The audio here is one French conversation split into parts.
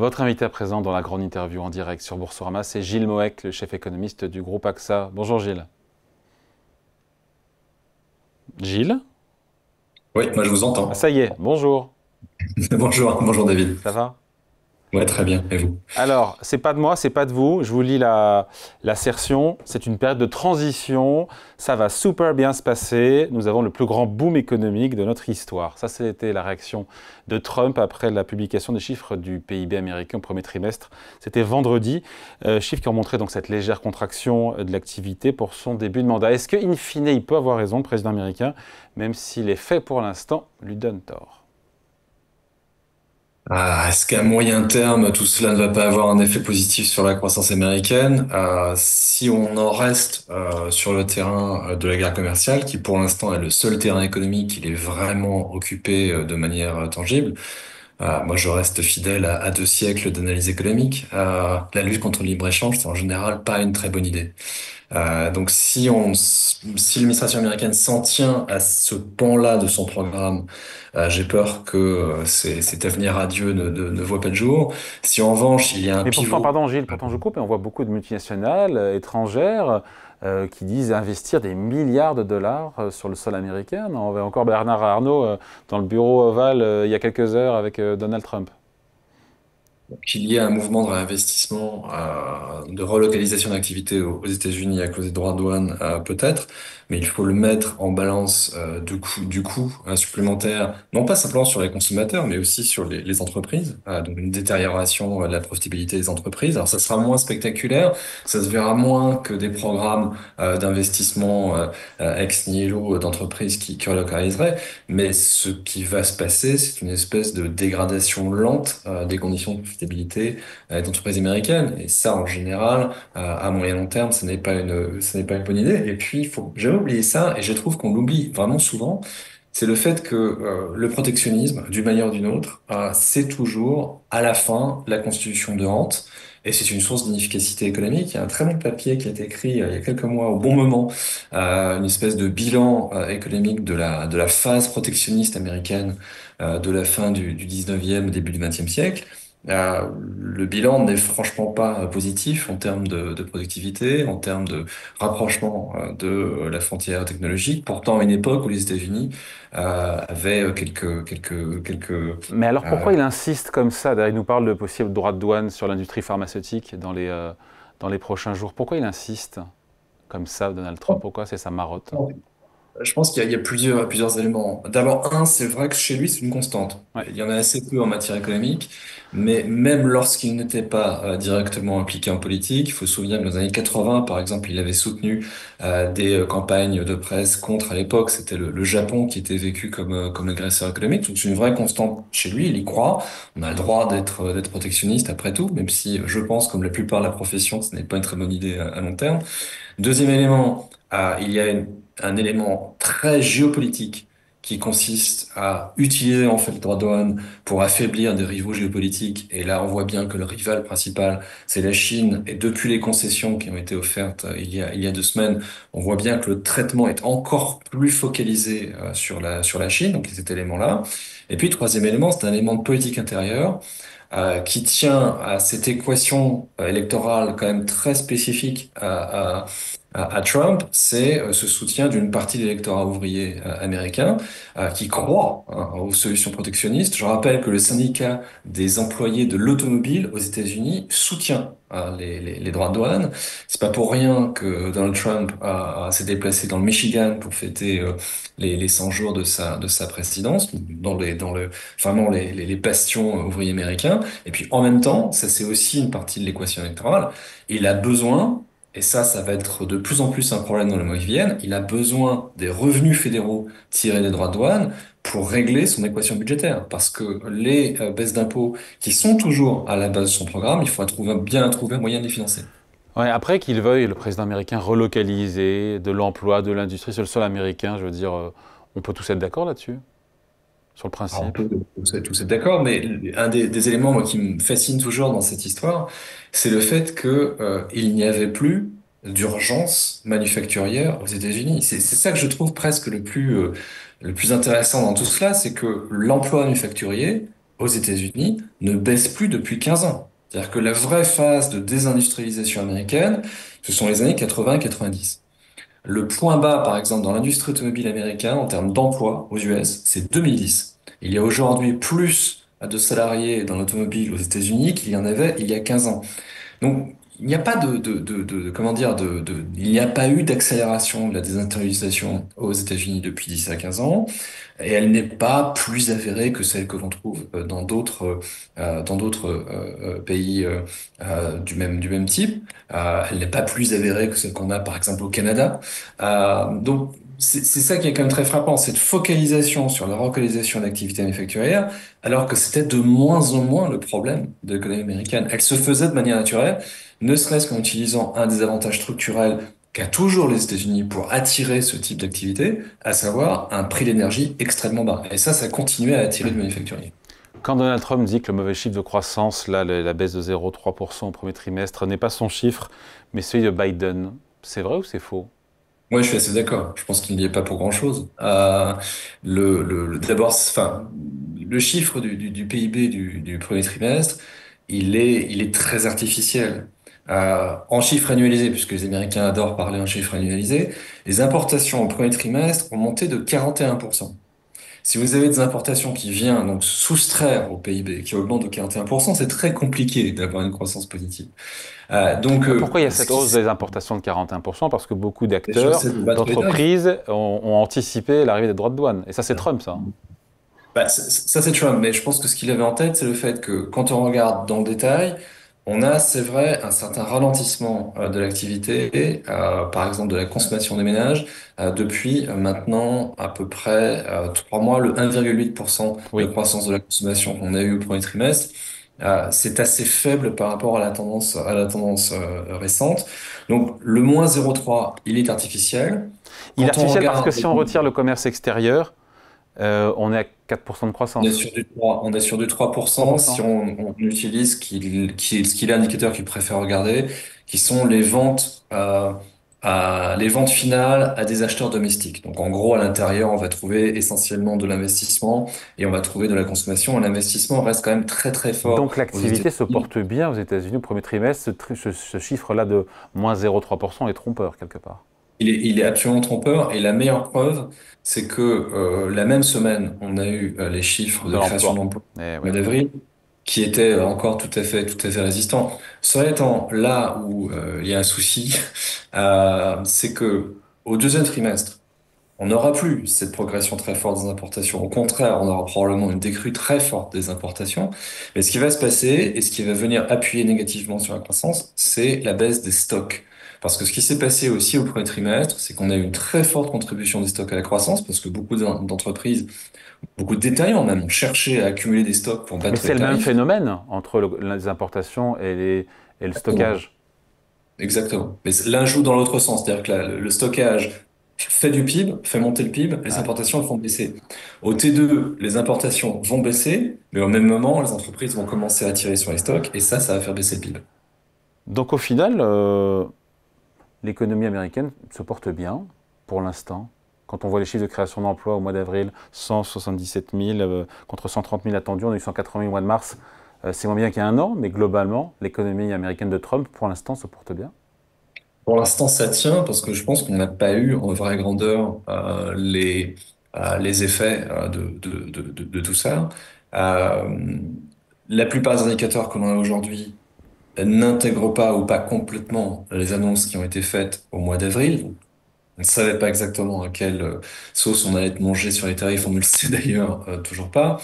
Votre invité à présent dans la grande interview en direct sur Boursorama, c'est Gilles Moec, le chef économiste du groupe AXA. Bonjour Gilles. Gilles? Oui, moi je vous Ah, entends. ça y est, bonjour. Bonjour David. Ça va? Ouais, très bien. Et vous? Alors, c'est pas de moi, c'est pas de vous. Je vous lis l'assertion. C'est une période de transition. Ça va super bien se passer. Nous avons le plus grand boom économique de notre histoire. Ça, c'était la réaction de Trump après la publication des chiffres du PIB américain au premier trimestre. C'était vendredi. Chiffres qui ont montré donc cette légère contraction de l'activité pour son début de mandat. Est-ce qu'in fine, il peut avoir raison, le président américain, même si les faits pour l'instant lui donnent tort? Est-ce qu'à moyen terme, tout cela ne va pas avoir un effet positif sur la croissance américaine? Si on en reste sur le terrain de la guerre commerciale, qui pour l'instant est le seul terrain économique qu'il est vraiment occupé de manière tangible, moi je reste fidèle à 2 siècles d'analyse économique. La lutte contre le libre-échange, c'est en général pas une très bonne idée. Donc si l'administration américaine s'en tient à ce pan-là de son programme, j'ai peur que cet avenir radieux ne voit pas de jour. Si en revanche il y a un Mais pourtant, pivot, pardon Gilles, pourtant je coupe, et on voit beaucoup de multinationales étrangères qui disent investir des milliards de dollars sur le sol américain. On avait encore Bernard Arnault dans le bureau ovale il y a quelques heures avec Donald Trump. qu'il y ait un mouvement de réinvestissement, de relocalisation d'activités aux États-Unis à cause des droits de douane, peut-être, mais il faut le mettre en balance du coût supplémentaire, non pas simplement sur les consommateurs, mais aussi sur les entreprises, donc une détérioration de la profitabilité des entreprises. Alors ça sera moins spectaculaire, ça se verra moins que des programmes d'investissement ex nihilo d'entreprises qui relocaliseraient, mais ce qui va se passer, c'est une espèce de dégradation lente des conditions de profitabilité d'entreprises américaines. Et ça, en général, à moyen long terme, ce n'est pas une bonne idée. Et puis, il faut jamais oublier ça, et je trouve qu'on l'oublie vraiment souvent, c'est le fait que le protectionnisme, d'une manière ou d'une autre, c'est toujours, à la fin, la constitution de rente. Et c'est une source d'inefficacité économique. Il y a un très bon papier qui a été écrit il y a quelques mois, au bon moment, une espèce de bilan économique de la phase protectionniste américaine de la fin du 19e, début du 20e siècle. Le bilan n'est franchement pas positif en termes de productivité, en termes de rapprochement de la frontière technologique. Pourtant, à une époque où les États-Unis avaient Mais alors euh, pourquoi il insiste comme ça? D'ailleurs, il nous parle de possibles droits de douane sur l'industrie pharmaceutique dans les prochains jours. Pourquoi il insiste comme ça, Donald Trump? Pourquoi c'est sa marotte? Je pense qu'il y a plusieurs éléments. D'abord, c'est vrai que chez lui, c'est une constante. Ouais. Il y en a assez peu en matière économique, mais même lorsqu'il n'était pas directement impliqué en politique, il faut se souvenir que dans les années 80, par exemple, il avait soutenu des campagnes de presse contre, à l'époque, c'était le Japon qui était vécu comme agresseur économique. Donc c'est une vraie constante chez lui, il y croit. On a le droit d'être protectionniste après tout, même si je pense, comme la plupart de la profession, ce n'est pas une très bonne idée à long terme. Deuxième élément, il y a un élément très géopolitique qui consiste à utiliser en fait le droit de douane pour affaiblir des rivaux géopolitiques. Et là, on voit bien que le rival principal, c'est la Chine. Et depuis les concessions qui ont été offertes il y a 2 semaines, on voit bien que le traitement est encore plus focalisé sur la Chine, donc cet élément-là. Et puis, troisième élément, c'est un élément de politique intérieure qui tient à cette équation électorale quand même très spécifique à Trump, c'est ce soutien d'une partie de l'électorat ouvrier américain qui croit aux solutions protectionnistes. Je rappelle que le syndicat des employés de l'automobile aux États-Unis soutient les droits de douane. C'est pas pour rien que Donald Trump s'est déplacé dans le Michigan pour fêter les 100 jours de sa présidence, vraiment les bastions ouvriers américains. Et puis en même temps, ça c'est aussi une partie de l'équation électorale. Il a besoin, et ça va être de plus en plus un problème dans les mois qui viennent, il a besoin des revenus fédéraux tirés des droits de douane pour régler son équation budgétaire. Parce que les baisses d'impôts qui sont toujours à la base de son programme, il faudra bien trouver un moyen de les financer. Ouais, après qu'il veuille, le président américain, relocaliser de l'emploi, de l'industrie sur le sol américain, je veux dire, on peut tous être d'accord là-dessus, sur le Alors, on principe. peut tous être d'accord, mais un des éléments moi, qui me fascine toujours dans cette histoire, c'est le fait que il n'y avait plus d'urgence manufacturière aux États-Unis. C'est ça que je trouve presque le plus intéressant dans tout cela, c'est que l'emploi manufacturier aux États-Unis ne baisse plus depuis 15 ans. C'est-à-dire que la vraie phase de désindustrialisation américaine, ce sont les années 80-90. Le point bas, par exemple, dans l'industrie automobile américaine en termes d'emploi aux US, c'est 2010. Il y a aujourd'hui plus de salariés dans l'automobile aux États-Unis qu'il y en avait il y a 15 ans. Donc, il n'y a pas comment dire, il n'y a pas eu d'accélération de la désindustrialisation aux États-Unis depuis 10 à 15 ans, et elle n'est pas plus avérée que celle que l'on trouve dans d'autres pays du même type. Elle n'est pas plus avérée que celle qu'on a par exemple au Canada. Donc c'est ça qui est quand même très frappant, cette focalisation sur la relocalisation d'activités manufacturières, alors que c'était de moins en moins le problème de l'économie américaine. Elle se faisait de manière naturelle, ne serait-ce qu'en utilisant un des avantages structurels qu'a toujours les États-Unis pour attirer ce type d'activité, à savoir un prix d'énergie extrêmement bas. Et ça continuait à attirer le manufacturier. Quand Donald Trump dit que le mauvais chiffre de croissance, là, la baisse de 0,3% au premier trimestre, n'est pas son chiffre, mais celui de Biden, c'est vrai ou c'est faux? Moi, je suis assez d'accord. Je pense qu'il n'y est pas pour grand-chose. D'abord, enfin, le chiffre du PIB du premier trimestre, il est très artificiel. En chiffre annualisé, puisque les Américains adorent parler en chiffre annualisé, les importations au premier trimestre ont monté de 41%. Si vous avez des importations qui viennent donc soustraire au PIB, qui augmentent de 41%, c'est très compliqué d'avoir une croissance positive. Pourquoi il y a Ce cette qui hausse des importations de 41%? Parce que beaucoup c'est sûr, d'acteurs, c'est de battre les dingues. d'entreprises ont anticipé l'arrivée des droits de douane. Et ça, c'est Trump, ça. Bah, ça, c'est Trump, mais je pense que ce qu'il avait en tête, c'est le fait que quand on regarde dans le détail, on a, c'est vrai, un certain ralentissement de l'activité, par exemple de la consommation des ménages, depuis maintenant à peu près 3 mois, le 1,8% de Oui. croissance de la consommation qu'on a eu au premier trimestre. C'est assez faible par rapport à la tendance récente. Donc le moins 0,3, il est artificiel. Il est Quand on artificiel parce que regarde si on retire le commerce extérieur, on est à 4% de on est croissance. sur du 3, on est sur du 3% si 3%. on utilise ce qu'il est l'indicateur qu'il préfère regarder, qui sont les ventes, les ventes finales à des acheteurs domestiques. Donc, en gros, à l'intérieur, on va trouver essentiellement de l'investissement et on va trouver de la consommation. L'investissement reste quand même très, très fort Donc aux l'activité se États-Unis. porte bien aux États-Unis au premier trimestre. Ce chiffre-là de moins 0,3% est trompeur, quelque part. Il est absolument trompeur et la meilleure preuve, c'est que la même semaine, on a eu les chiffres De de création l'emploi. d'emplois Eh au oui. mois d'avril qui étaient encore tout à fait résistants. Cela étant, là où il y a un souci, c'est que au deuxième trimestre, on n'aura plus cette progression très forte des importations. Au contraire, on aura probablement une décrue très forte des importations. Mais ce qui va se passer et ce qui va venir appuyer négativement sur la croissance, c'est la baisse des stocks. Parce que ce qui s'est passé aussi au premier trimestre, c'est qu'on a eu une très forte contribution des stocks à la croissance, parce que beaucoup d'entreprises, beaucoup de détaillants même, ont cherché à accumuler des stocks pour Mais battre c'est les le même tarifs. phénomène entre les importations et le Exactement. stockage. Exactement. Mais l'un joue dans l'autre sens, c'est-à-dire que le stockage fait du PIB, fait monter le PIB, les Ouais. importations elles vont baisser. Au T2, les importations vont baisser, mais au même moment, les entreprises vont commencer à tirer sur les stocks, et ça va faire baisser le PIB. Donc au final, l'économie américaine se porte bien pour l'instant. Quand on voit les chiffres de création d'emplois au mois d'avril, 177 000 contre 130 000 attendus, on a eu 180 000 au mois de mars. C'est moins bien qu'il y a un an, mais globalement, l'économie américaine de Trump, pour l'instant, se porte bien. Pour l'instant, ça tient parce que je pense qu'on n'a pas eu en vraie grandeur les effets de tout ça. Euh, la plupart des indicateurs que l'on a aujourd'hui n'intègrent pas ou pas complètement les annonces qui ont été faites au mois d'avril. On ne savait pas exactement à quelle sauce on allait être mangé sur les tarifs, on ne le sait d'ailleurs toujours pas.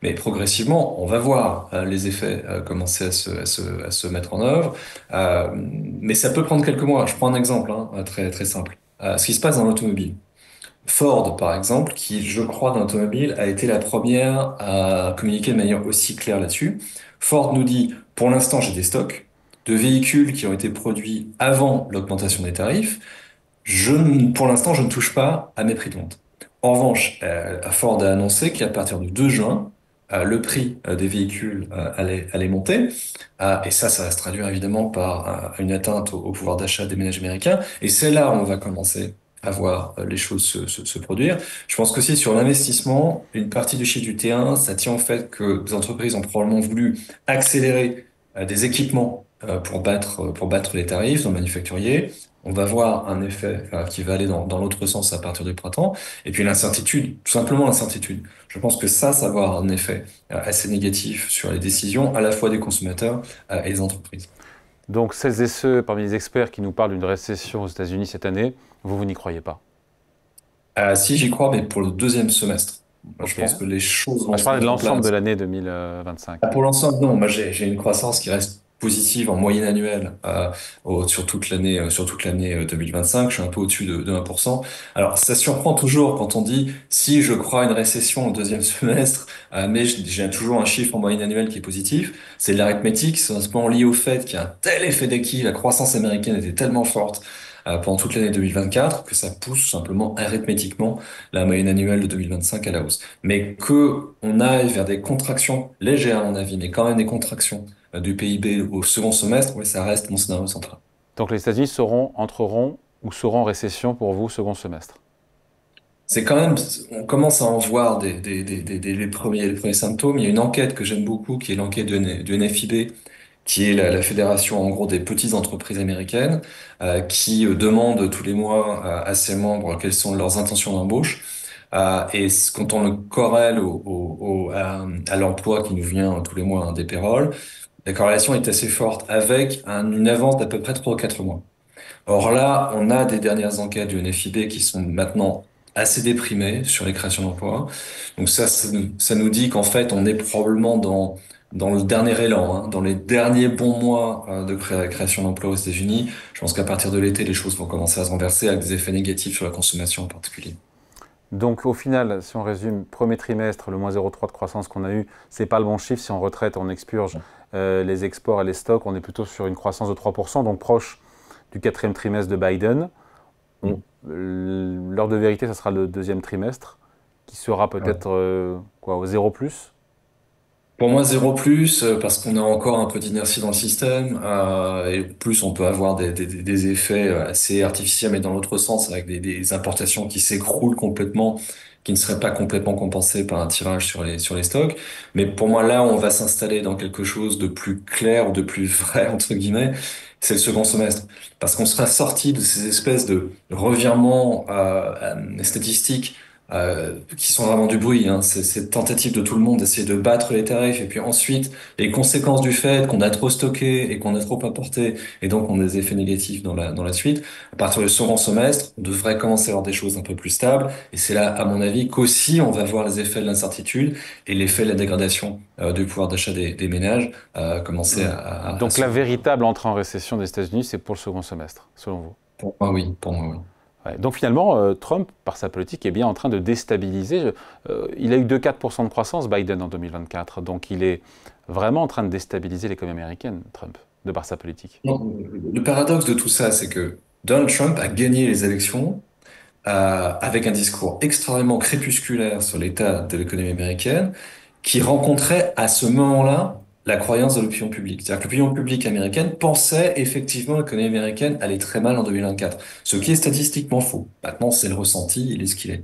Mais progressivement, on va voir les effets commencer à se mettre en œuvre. Mais ça peut prendre quelques mois. Je prends un exemple très, très simple. Ce qui se passe dans l'automobile. Ford, par exemple, qui, je crois, dans l'automobile, a été la première à communiquer de manière aussi claire là-dessus. Ford nous dit, pour l'instant, j'ai des stocks de véhicules qui ont été produits avant l'augmentation des tarifs. Pour l'instant, je ne touche pas à mes prix de vente. En revanche, Ford a annoncé qu'à partir du 2 juin, le prix des véhicules allait monter. Et ça va se traduire évidemment par une atteinte au pouvoir d'achat des ménages américains. Et c'est là où on va commencer à voir les choses se produire. Je pense qu'aussi sur l'investissement, une partie du chiffre du T1, ça tient au fait que des entreprises ont probablement voulu accélérer des équipements pour battre les tarifs dans le manufacturier. On va voir un effet qui va aller dans l'autre sens à partir du printemps. Et puis l'incertitude, tout simplement l'incertitude. Je pense que ça va avoir un effet assez négatif sur les décisions à la fois des consommateurs et des entreprises. Donc celles et ceux parmi les experts qui nous parlent d'une récession aux États-Unis cette année, vous n'y croyez pas? Si j'y crois, mais pour le deuxième semestre. Moi, je Ok. pense que les choses vont Bah, je se parlais de mettre en l'ensemble de place. l'année 2025. Pour l'ensemble, non. Moi, j'ai une croissance qui reste positive en moyenne annuelle sur toute l'année 2025. Je suis un peu au-dessus de 1%. Alors, ça surprend toujours quand on dit si je crois à une récession au deuxième semestre, mais j'ai toujours un chiffre en moyenne annuelle qui est positif. C'est de l'arithmétique, c'est simplement lié au fait qu'il y a un tel effet d'acquis, la croissance américaine était tellement forte pendant toute l'année 2024 que ça pousse simplement arithmétiquement la moyenne annuelle de 2025 à la hausse. Mais que on aille vers des contractions légères, à mon avis, mais quand même des contractions du PIB au second semestre, oui, ça reste mon scénario central. Donc les États-Unis entreront ou seront en récession pour vous second semestre. C'est quand même, on commence à en voir les premiers symptômes. Il y a une enquête que j'aime beaucoup, qui est l'enquête du NFIB, qui est la fédération, en gros, des petites entreprises américaines, qui demande tous les mois à ses membres quelles sont leurs intentions d'embauche. Quand on le corrèle à l'emploi qui nous vient tous les mois des payrolls, la corrélation est assez forte avec une avance d'à peu près 3 ou 4 mois. Or là, on a des dernières enquêtes du NFIB qui sont maintenant assez déprimées sur les créations d'emplois. Donc ça nous dit qu'en fait, on est probablement dans le dernier élan, hein, dans les derniers bons mois de création d'emplois aux États-Unis. Je pense qu'à partir de l'été, les choses vont commencer à se renverser avec des effets négatifs sur la consommation en particulier. Donc au final, si on résume, premier trimestre, le moins 0,3 de croissance qu'on a eu, c'est pas le bon chiffre. Si on retraite, on expurge les exports et les stocks, on est plutôt sur une croissance de 3%, donc proche du quatrième trimestre de Biden. L'heure de vérité, ça sera le deuxième trimestre, qui sera Ouais. peut-être quoi, au 0 plus. Pour moi, zéro plus, parce qu'on a encore un peu d'inertie dans le système, et plus on peut avoir des effets assez artificiels, mais dans l'autre sens, avec des importations qui s'écroulent complètement, qui ne seraient pas complètement compensées par un tirage sur les stocks. Mais pour moi, là, on va s'installer dans quelque chose de plus clair ou de plus vrai, entre guillemets, c'est le second semestre. Parce qu'on sera sorti de ces espèces de revirements statistiques qui sont vraiment du bruit, hein. C'est cette tentative de tout le monde d'essayer de battre les tarifs et puis ensuite les conséquences du fait qu'on a trop stocké et qu'on a trop importé et donc on a des effets négatifs dans la suite. À partir du second semestre, on devrait commencer à avoir des choses un peu plus stables et c'est là, à mon avis, qu'aussi on va voir les effets de l'incertitude et l'effet de la dégradation du pouvoir d'achat des ménages commencer à Donc se la voir. véritable entrée en récession des États-Unis, c'est pour le second semestre, selon vous. Pour moi, oui. Pour moi, oui. Ouais. Donc finalement, Trump, par sa politique, est bien en train de déstabiliser. Il a eu 2,4% de croissance, Biden, en 2024. Donc il est vraiment en train de déstabiliser l'économie américaine, Trump, de par sa politique. Non, le paradoxe de tout ça, c'est que Donald Trump a gagné les élections avec un discours extrêmement crépusculaire sur l'état de l'économie américaine, qui rencontrait à ce moment-là la croyance de l'opinion publique. C'est-à-dire que l'opinion publique américaine pensait effectivement que l'économie américaine allait très mal en 2024, ce qui est statistiquement faux. Maintenant, c'est le ressenti, il est ce qu'il est.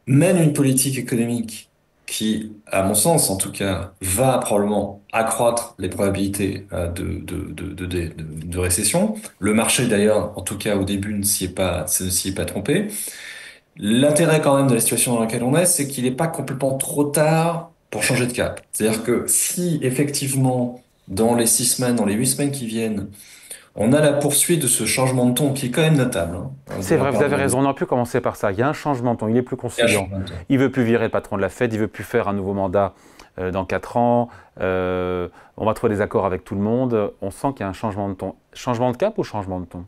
Mène une politique économique qui, à mon sens en tout cas, va probablement accroître les probabilités de récession. Le marché, d'ailleurs, en tout cas au début, ne s'y est pas trompé. L'intérêt quand même de la situation dans laquelle on est, c'est qu'il n'est pas complètement trop tard pour changer de cap. C'est-à-dire que si effectivement, dans les 6 semaines, dans les 8 semaines qui viennent, on a la poursuite de ce changement de ton qui est quand même notable, hein, de C'est la vrai, vous part de avez la raison, Réserve. on aurait pu commencer par ça. Il y a un changement de ton, il est plus Il y a un conciliant. changement de ton. Il veut plus virer le patron de la Fed, il veut plus faire un nouveau mandat dans 4 ans. On va trouver des accords avec tout le monde. On sent qu'il y a un changement de ton. Changement de cap ou changement de ton?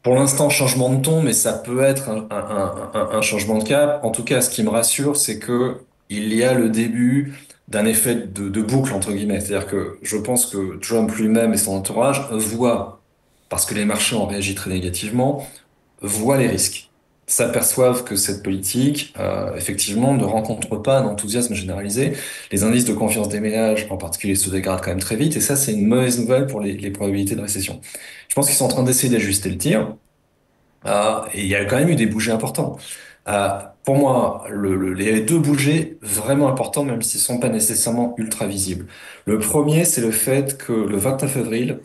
Pour l'instant, changement de ton, mais ça peut être un changement de cap. En tout cas, ce qui me rassure, c'est que il y a le début d'un effet de boucle, entre guillemets. C'est-à-dire que je pense que Trump lui-même et son entourage voient, parce que les marchés ont réagi très négativement, voient les risques. S'aperçoivent que cette politique, effectivement, ne rencontre pas d'enthousiasme généralisé. Les indices de confiance des ménages, en particulier, se dégradent quand même très vite, et ça, c'est une mauvaise nouvelle pour les probabilités de récession. Je pense qu'ils sont en train d'essayer d'ajuster le tir. Et il y a quand même eu des bougers importants. Pour moi, les deux bougers vraiment importants, même s'ils ne sont pas nécessairement ultra visibles. Le premier, c'est le fait que le 29 avril,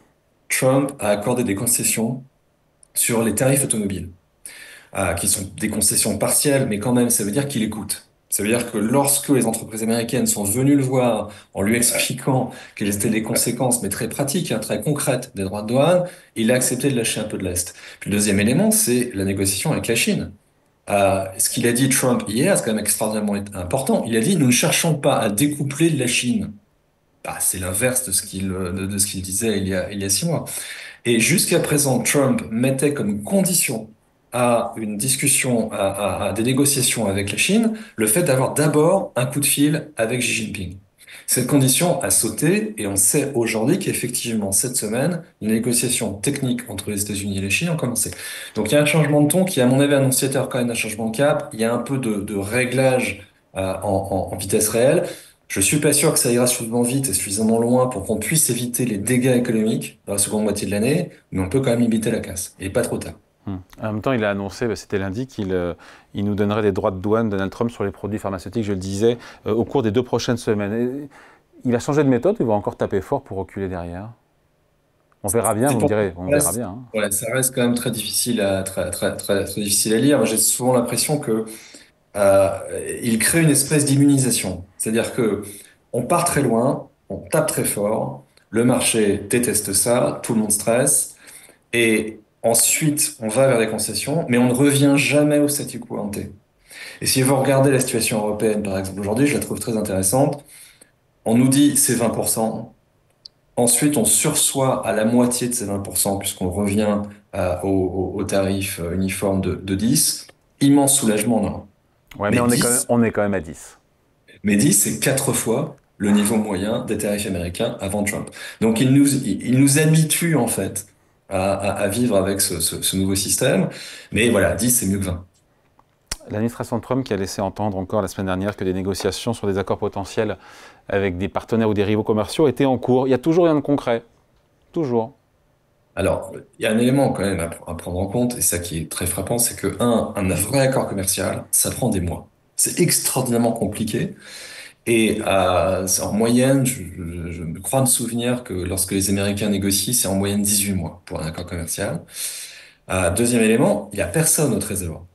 Trump a accordé des concessions sur les tarifs automobiles, qui sont des concessions partielles, mais quand même, ça veut dire qu'il écoute. Ça veut dire que lorsque les entreprises américaines sont venues le voir en lui expliquant quelles étaient les conséquences, mais très pratiques, hein, très concrètes des droits de douane, il a accepté de lâcher un peu de l'Est. Puis le deuxième élément, c'est la négociation avec la Chine. Ce qu'il a dit Trump hier, c'est quand même extraordinairement important. Il a dit, nous ne cherchons pas à découpler de la Chine. Bah, c'est l'inverse de de ce qu'il disait il y a 6 mois. Et jusqu'à présent, Trump mettait comme condition à une discussion, à des négociations avec la Chine, le fait d'avoir d'abord un coup de fil avec Xi Jinping. Cette condition a sauté et on sait aujourd'hui qu'effectivement, cette semaine, les négociations techniques entre les États-Unis et la Chine ont commencé. Donc il y a un changement de ton qui, à mon avis, annonciateur quand même d'un changement de cap. Il y a un peu de réglage en vitesse réelle. Je suis pas sûr que ça ira suffisamment vite et suffisamment loin pour qu'on puisse éviter les dégâts économiques dans la seconde moitié de l'année, mais on peut quand même limiter la casse, et pas trop tard. En même temps, il a annoncé, c'était lundi, qu'il nous donnerait des droits de douane, Donald Trump, sur les produits pharmaceutiques, je le disais, au cours des 2 prochaines semaines. Et il a changé de méthode ou il va encore taper fort pour reculer derrière? On verra bien, C'est vous me pour direz, on verra bien, hein. ouais, ça reste quand même très difficile très difficile à lire. Moi, j'ai souvent l'impression que il crée une espèce d'immunisation. C'est-à-dire que on part très loin, on tape très fort, le marché déteste ça, tout le monde stresse, et ensuite on va vers des concessions, mais on ne revient jamais au statu quo ante. Et si vous regardez la situation européenne, par exemple, aujourd'hui, je la trouve très intéressante. On nous dit c'est 20%. Ensuite, on sursoit à la moitié de ces 20%, puisqu'on revient au tarif uniforme de 10. Immense soulagement, non. Ouais, mais Mais 10, on est quand même à 10. mais 10, c'est 4 fois le niveau moyen des tarifs américains avant Trump. Donc, il nous habitue, en fait, à vivre avec ce nouveau système. Mais voilà, 10, c'est mieux que 20. L'administration Trump qui a laissé entendre encore la semaine dernière que des négociations sur des accords potentiels avec des partenaires ou des rivaux commerciaux étaient en cours. Il n'y a toujours rien de concret. Toujours. Alors, il y a un élément quand même à prendre en compte, et ça qui est très frappant, c'est que, un vrai accord commercial, ça prend des mois. C'est extraordinairement compliqué. Et en moyenne, je me crois me souvenir que lorsque les Américains négocient, c'est en moyenne 18 mois pour un accord commercial. Deuxième élément, il n'y a personne au Trésor.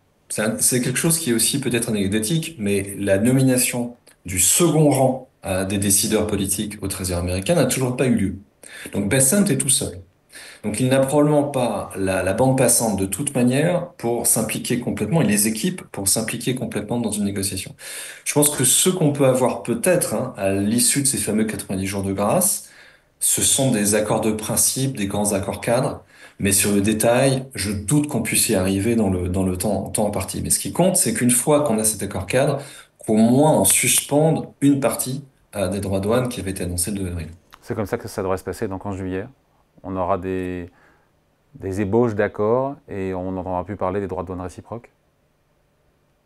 C'est quelque chose qui est aussi peut-être anecdotique, mais la nomination du second rang des décideurs politiques au Trésor américain n'a toujours pas eu lieu. Donc Bessent est tout seul. Donc il n'a probablement pas la bande passante de toute manière pour s'impliquer complètement, et les équipes pour s'impliquer complètement dans une négociation. Je pense que ce qu'on peut avoir peut-être hein, à l'issue de ces fameux 90 jours de grâce, ce sont des accords de principe, des grands accords cadres, mais sur le détail, je doute qu'on puisse y arriver dans le temps imparti. Mais ce qui compte, c'est qu'une fois qu'on a cet accord cadre, qu'au moins on suspende une partie des droits de douane qui avaient été annoncés le 2 avril. C'est comme ça que ça devrait se passer. Donc en juillet, on aura des ébauches d'accords et on n'entendra plus parler des droits de douane réciproques.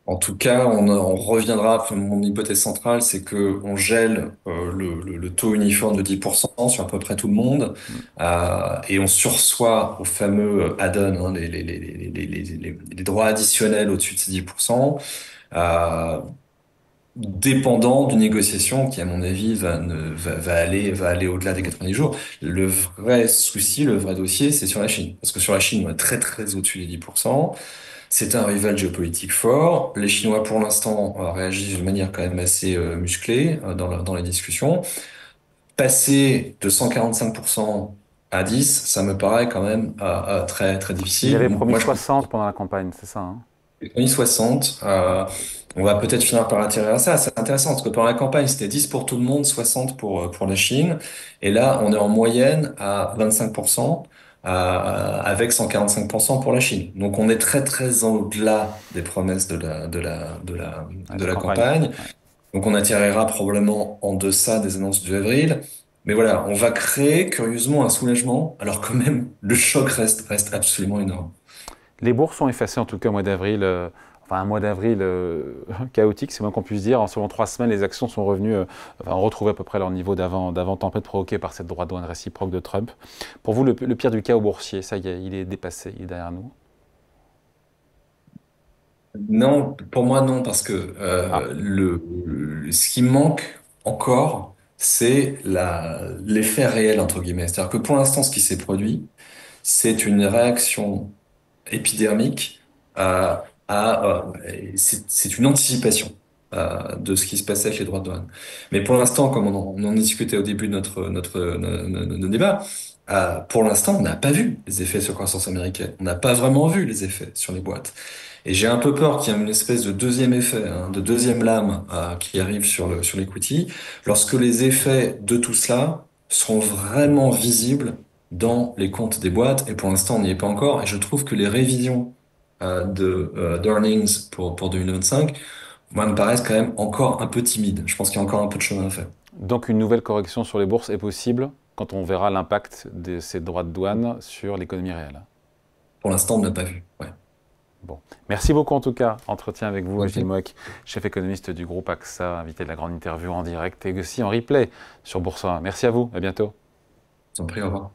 En tout cas, on reviendra. Enfin, mon hypothèse centrale, c'est que on gèle le taux uniforme de 10% sur à peu près tout le monde, et on sursoit au fameux add-on, hein, les droits additionnels au-dessus de ces 10%, euh, dépendant d'une négociation qui, à mon avis, va aller au-delà des 90 jours. Le vrai souci, le vrai dossier, c'est sur la Chine, parce que sur la Chine, on est très très au-dessus des 10%. C'est un rival géopolitique fort. Les Chinois, pour l'instant, réagissent de manière quand même assez musclée dans les discussions. Passer de 145% à 10, ça me paraît quand même très très Ils difficile. avaient promis Moi, je pense 60 pendant la campagne, c'est ça, hein? que les 60, on va peut-être finir par atterrir à ça. C'est intéressant parce que pendant la campagne, c'était 10 pour tout le monde, 60 pour la Chine. Et là, on est en moyenne à 25%. Avec 145% pour la Chine. Donc on est très très au-delà des promesses Ouais, de de la la campagne. campagne. Ouais. Donc on atterrira probablement en deçà des annonces du avril. Mais voilà, on va créer curieusement un soulagement, alors quand même le choc reste absolument énorme. Les bourses sont effacées en tout cas au mois d'avril. Enfin, un mois d'avril chaotique, c'est moins qu'on puisse dire. En seulement 3 semaines, les actions sont revenues, enfin, ont retrouvé à peu près leur niveau d'avant tempête provoquée par cette droit de douane réciproque de Trump. Pour vous, le pire du chaos boursier, ça y est, il est dépassé, il est derrière nous. Non, pour moi non, parce que Ah, ce qui manque encore, c'est l'effet réel, entre guillemets. C'est-à-dire que pour l'instant, ce qui s'est produit, c'est une réaction épidermique c'est une anticipation de ce qui se passait avec les droits de douane. Mais pour l'instant, comme on en discutait au début de notre débat, pour l'instant, on n'a pas vu les effets sur la croissance américaine. On n'a pas vraiment vu les effets sur les boîtes. Et j'ai un peu peur qu'il y ait une espèce de deuxième effet, hein, de deuxième lame qui arrive sur l'equity, lorsque les effets de tout cela seront vraiment visibles dans les comptes des boîtes. Et pour l'instant, on n'y est pas encore. Et je trouve que les révisions d'earnings pour 2025, moi, me paraissent quand même encore un peu timides. Je pense qu'il y a encore un peu de chemin à faire. donc une nouvelle correction sur les bourses est possible quand on verra l'impact de ces droits de douane sur l'économie réelle. Pour l'instant, on ne l'a pas vu. Ouais. Bon. Merci beaucoup en tout cas. Entretien avec vous, Ok. Gilles Moec, chef économiste du groupe AXA, invité de la grande interview en direct et aussi en replay sur Boursorama. Merci à vous, à bientôt. Je vous en prie, au revoir.